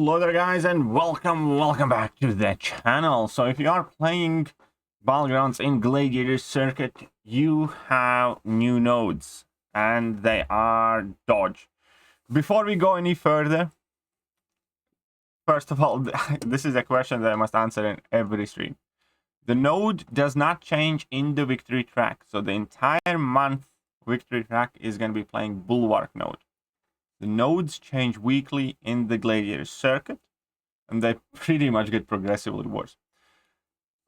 Hello there guys, and welcome back to the channel. So if you are playing Battlegrounds in Gladiator Circuit, you have new nodes and they are dodge. Before we go any further, first of all, this is a question that I must answer in every stream. The node does not change in the victory track, so the entire month victory track is going to be playing Bulwark node. The nodes change weekly in the Gladiator Circuit, and they pretty much get progressively worse.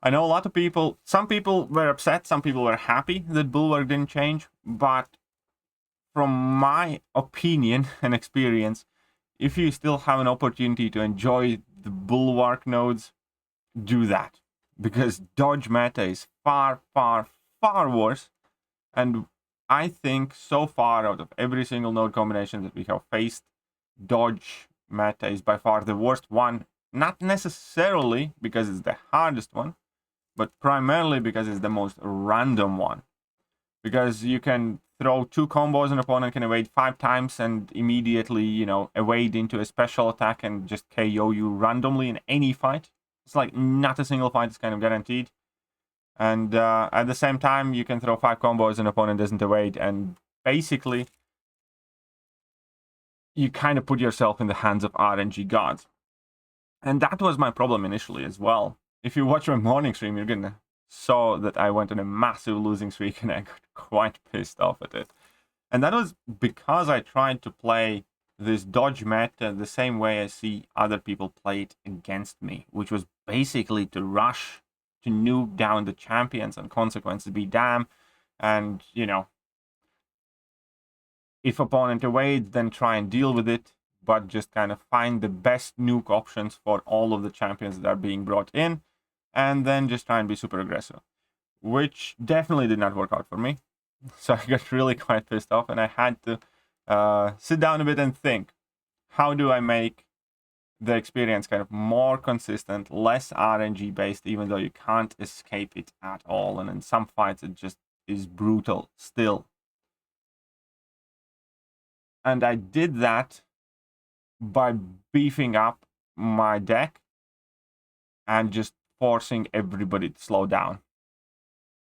I know a lot of people, some people were upset, some people were happy that Bulwark didn't change, but from my opinion and experience, if you still have an opportunity to enjoy the Bulwark nodes, do that. Because dodge meta is far worse, and I think so far out of every single node combination that we have faced, dodge meta is by far the worst one. Not necessarily because it's the hardest one, but primarily because it's the most random one. Because you can throw two combos, an opponent can evade 5 times and immediately, evade into a special attack and just KO you randomly in any fight. It's like not a single fight is kind of guaranteed. And at the same time, you can throw 5 combos, an opponent doesn't evade, and basically, you kind of put yourself in the hands of RNG gods. And that was my problem initially as well. If you watch my morning stream, you're gonna saw that I went on a massive losing streak and I got quite pissed off at it. And that was because I tried to play this dodge meta the same way I see other people play it against me, which was basically to rush, to nuke down the champions, and consequences be damn. And, if opponent evades, then try and deal with it, but just kind of find the best nuke options for all of the champions that are being brought in, and then just try and be super aggressive, which definitely did not work out for me. So I got really quite pissed off, and I had to sit down a bit and think, how do I make the experience kind of more consistent, less RNG based, even though you can't escape it at all, and in some fights it just is brutal still. And I did that by beefing up my deck and just forcing everybody to slow down.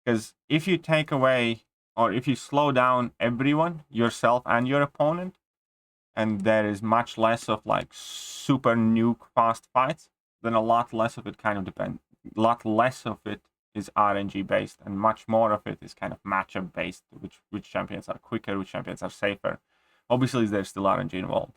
Because if you take away, or if you slow down everyone, yourself and your opponent, and there is much less of like super nuke fast fights, then a lot less of it kind of depends. A lot less of it is RNG based, and much more of it is kind of matchup based. Which champions are quicker, which champions are safer. Obviously, there's still RNG involved.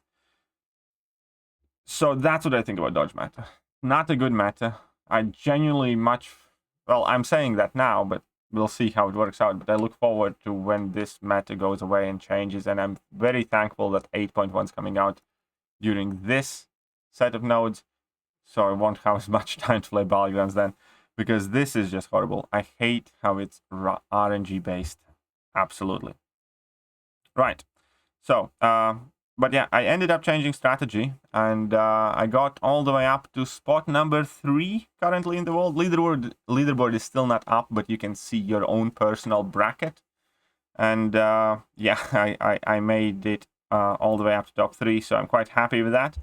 So that's what I think about dodge meta. Not a good meta. I genuinely well, I'm saying that now, but we'll see how it works out. But I look forward to when this meta goes away and changes, and I'm very thankful that 8.1 is coming out during this set of nodes, so I won't have as much time to play Battlegrounds then, because this is just horrible. I hate how it's RNG based. Absolutely. Right. So, but yeah, I ended up changing strategy, and I got all the way up to spot number 3 currently in the world. Leaderboard is still not up, but you can see your own personal bracket. And yeah, I made it all the way up to top 3, so I'm quite happy with that.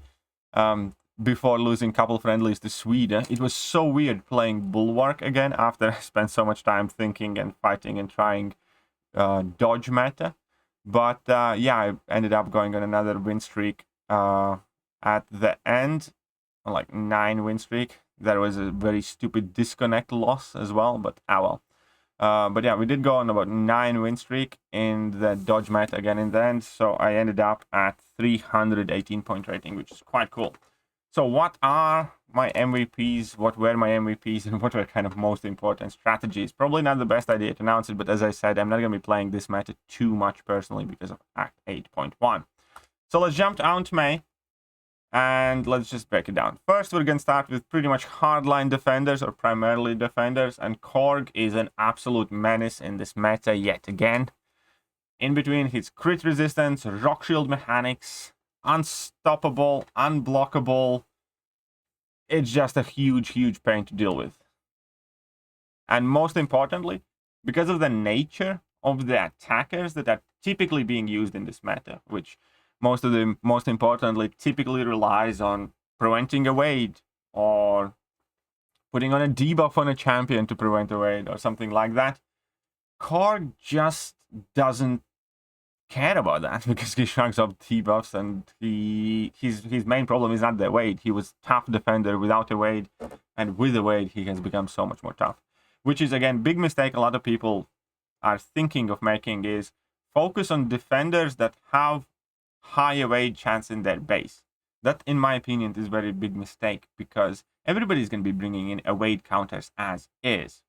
Before losing a couple friendlies to Sweden, it was so weird playing Bulwark again after I spent so much time thinking and fighting and trying dodge meta. But yeah, I ended up going on another win streak at the end, like 9 win streak. There was a very stupid disconnect loss as well, but well. But yeah, we did go on about 9 win streak in the dodge meta again in the end. So I ended up at 318 point rating, which is quite cool. So what are my MVPs? What were my MVPs, and what were kind of most important strategies? Probably not the best idea to announce it, but as I said, I'm not going to be playing this meta too much personally because of Act 8.1. So let's jump down to May, and let's just break it down. First, we're going to start with pretty much hardline defenders, or primarily defenders, and Korg is an absolute menace in this meta yet again. In between his crit resistance, rock shield mechanics, unstoppable, unblockable, it's just a huge pain to deal with. And most importantly, because of the nature of the attackers that are typically being used in this meta, which most importantly typically relies on preventing a wade, or putting on a debuff on a champion to prevent a wade, or something like that. Korg just doesn't care about that because he shrugs off debuffs, and his main problem is not the wade. He was tough defender without a wade, and with a wade he has become so much more tough. Which is, again, big mistake a lot of people are thinking of making, is focus on defenders that have high wade chance in their base. That, in my opinion, is a very big mistake, because everybody's going to be bringing in wade counters as is.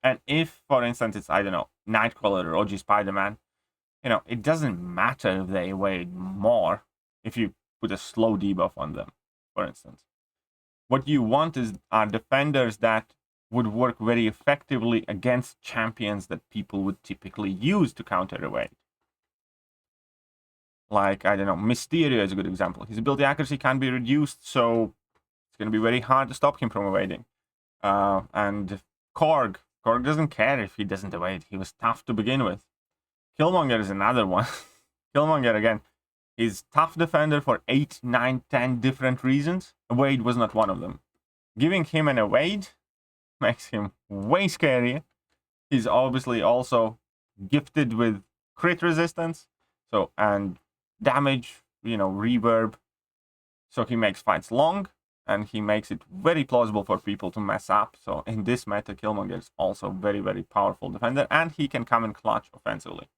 And if, for instance, it's, I don't know, Nightcrawler or OG Spider-Man, it doesn't matter if they wade more if you put a slow debuff on them, for instance. What you want are defenders that would work very effectively against champions that people would typically use to counter a wade. Like, I don't know, Mysterio is a good example. His ability accuracy can be reduced, so it's going to be very hard to stop him from evading. And Korg doesn't care if he doesn't evade. He was tough to begin with. Killmonger is another one. Killmonger, again, is tough defender for 8, 9, 10 different reasons. Evade was not one of them. Giving him an evade makes him way scarier. He's obviously also gifted with crit resistance, and damage, reverb. So he makes fights long, and he makes it very plausible for people to mess up. So in this meta, Killmonger is also very, very powerful defender, and he can come in clutch offensively.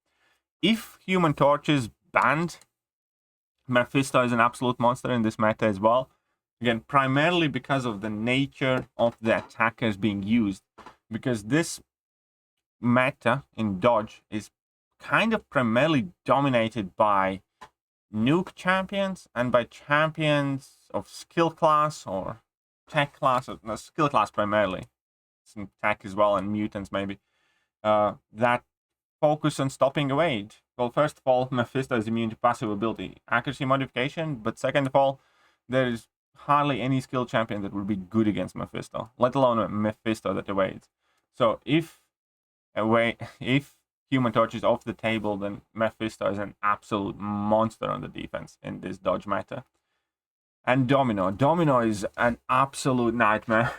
If Human Torch is banned, Mephisto is an absolute monster in this meta as well. Again, primarily because of the nature of the attackers being used. Because this meta in Dodge is kind of primarily dominated by nuke champions and by champions of skill class or tech class, or no, skill class primarily. Some tech as well, and mutants maybe. That focus on stopping a wade. Well, first of all, Mephisto is immune to passive ability accuracy modification, but second of all, there is hardly any skill champion that would be good against Mephisto, let alone a Mephisto that evades. So if Human Torch is off the table, then Mephisto is an absolute monster on the defense in this Dodge meta. And Domino. Domino is an absolute nightmare.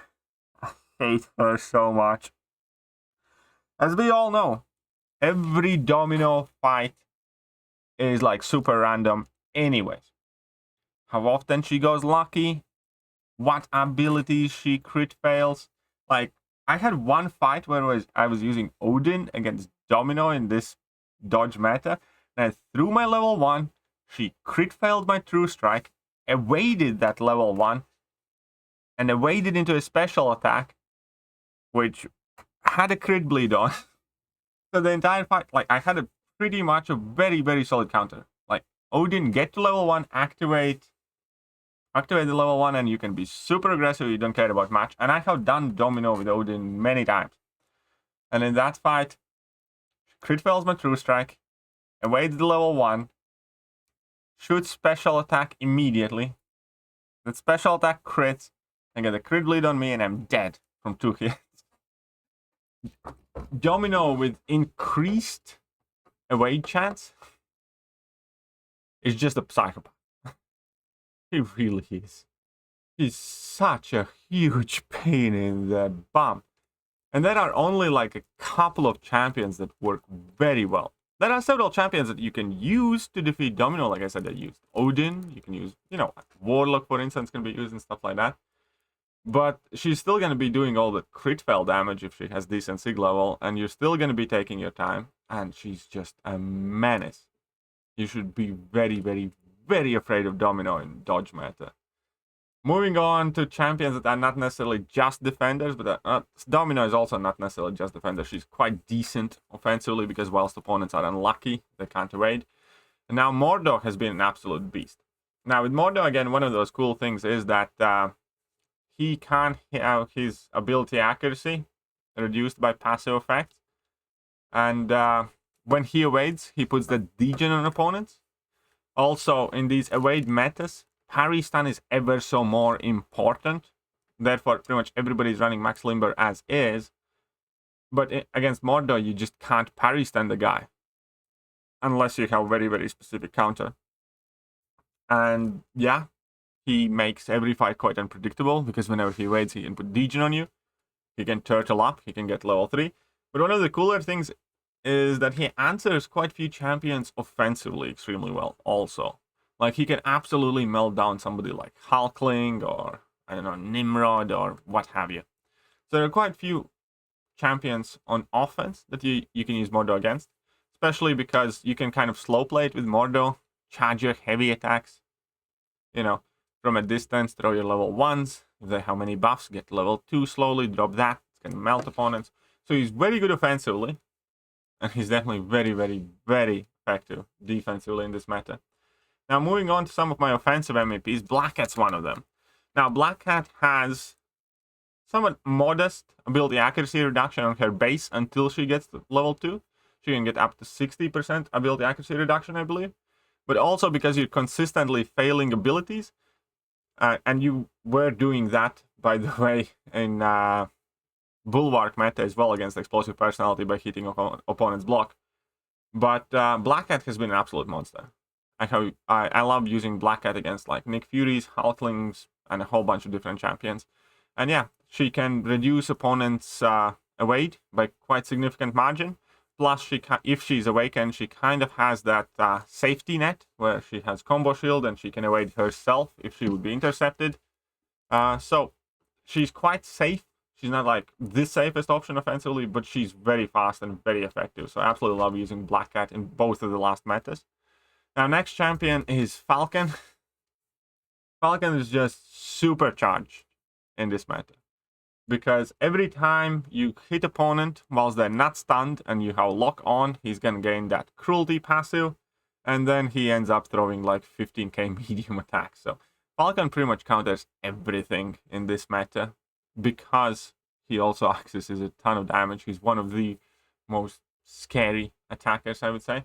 I hate her so much. As we all know, every Domino fight is like super random anyways. How often she goes lucky, what abilities she crit fails. Like, I had one fight where I was using Odin against Domino in this Dodge meta, and I threw my level 1, she crit failed my True Strike, evaded that level 1, and evaded into a special attack, which had a crit bleed on. So the entire fight, like, I had pretty much a very, very solid counter. Like, Odin, get to level 1, activate the level 1, and you can be super aggressive, you don't care about match. And I have done Domino with Odin many times. And in that fight, crit fails my True Strike, evades the level 1, shoots special attack immediately. That special attack crits, and get a crit bleed on me, and I'm dead from 2 hits. Domino with increased evade chance is just a psychopath. He really is. He's such a huge pain in the bum. And there are only like a couple of champions that work very well. There are several champions that you can use to defeat Domino. Like I said, I used Odin. You can use, Warlock, for instance, can be used and stuff like that. But she's still going to be doing all the crit fail damage if she has decent sig level, and you're still going to be taking your time, and she's just a menace. You should be very, very, very afraid of Domino in Dodge meta. Moving on to champions that are not necessarily just defenders, but Domino is also not necessarily just defender. She's quite decent offensively because whilst opponents are unlucky, they can't evade. And now Mordo has been an absolute beast. Now with Mordo, again, one of those cool things is that he can have his ability accuracy reduced by passive effects. And when he evades, he puts the degen on opponents. Also, in these evade metas, parry stun is ever so more important. Therefore, pretty much everybody's running Max Limber as is. But against Mordo, you just can't parry stun the guy. Unless you have very, very specific counter. And yeah, he makes every fight quite unpredictable, because whenever he waits, he can put Degen on you. He can turtle up, he can get level 3. But one of the cooler things is that he answers quite a few champions offensively extremely well also. Like, he can absolutely melt down somebody like Hulkling or, I don't know, Nimrod or what have you. So there are quite a few champions on offense that you can use Mordo against, especially because you can kind of slow play it with Mordo, charge your heavy attacks, you know, from a distance, throw your level 1s, if they have many buffs, get level 2 slowly, drop that, it's going to melt opponents. So he's very good offensively, and he's definitely very, very, very effective defensively in this meta. Now, moving on to some of my offensive MVPs, Black Cat's one of them. Now, Black Cat has somewhat modest ability accuracy reduction on her base until she gets to level 2. She can get up to 60% ability accuracy reduction, I believe. But also because you're consistently failing abilities, and you were doing that, by the way, in Bulwark meta as well against Explosive Personality by hitting opponent's block. But Black Cat has been an absolute monster. I love using Black Cat against like Nick Furies, Hulklings, and a whole bunch of different champions. And yeah, she can reduce opponents' evade by quite significant margin. Plus, if she's awakened, she kind of has that safety net where she has combo shield and she can evade herself if she would be intercepted. So she's quite safe. She's not like the safest option offensively, but she's very fast and very effective. So I absolutely love using Black Cat in both of the last metas. Now, next champion is Falcon. Falcon is just supercharged in this meta, because every time you hit opponent whilst they're not stunned and you have lock on, he's gonna gain that cruelty passive, and then he ends up throwing like 15k medium attacks. So Falcon pretty much counters everything in this meta, because he also accesses a ton of damage. He's one of the most scary attackers, I would say.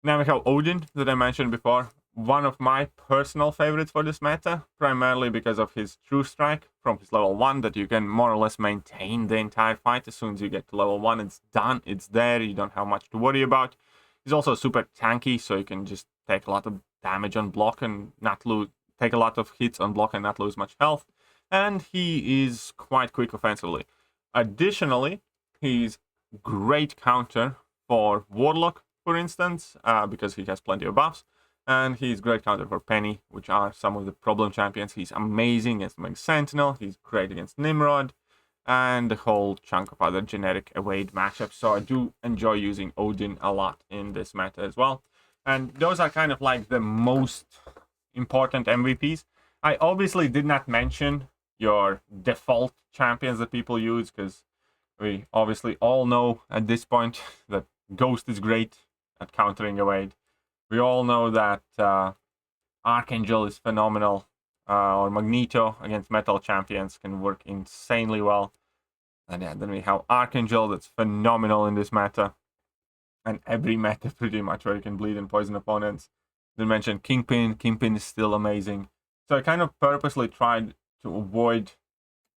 Now we have Odin, that I mentioned before. One of my personal favorites for this meta, primarily because of his True Strike from his level 1, that you can more or less maintain the entire fight. As soon as you get to level 1, it's done, it's there, you don't have much to worry about. He's also super tanky, so you can just take a lot of damage on block and not lose, take a lot of hits on block and not lose much health. And he is quite quick offensively. Additionally, he's great counter for Warlock, for instance, because he has plenty of buffs. And he's great counter for Penny, which are some of the problem champions. He's amazing against Meg Sentinel. He's great against Nimrod. And a whole chunk of other generic evade matchups. So I do enjoy using Odin a lot in this meta as well. And those are kind of like the most important MVPs. I obviously did not mention your default champions that people use, because we obviously all know at this point that Ghost is great at countering evade. We all know that Archangel is phenomenal, or Magneto against metal champions can work insanely well. And yeah, then we have Archangel that's phenomenal in this meta, and every meta pretty much where you can bleed and poison opponents. Then mention Kingpin. Kingpin is still amazing. So I kind of purposely tried to avoid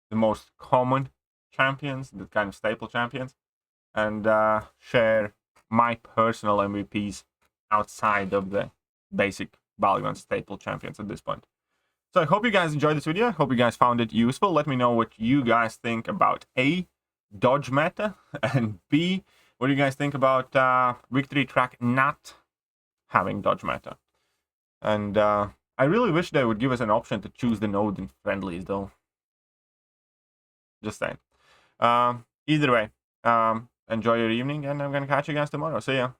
the most common champions, the kind of staple champions, and share my personal MVPs outside of the basic Battlegrounds staple champions at this point. So I hope you guys enjoyed this video. I hope you guys found it useful. Let me know what you guys think about A, dodge meta, and B, what do you guys think about Victory Track not having dodge meta. And I really wish they would give us an option to choose the node in friendlies, though. Just saying. Either way, enjoy your evening, and I'm gonna catch you guys tomorrow. See ya.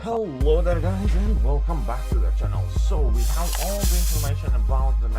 Hello there, guys, and welcome back to the channel. So we have all the information about the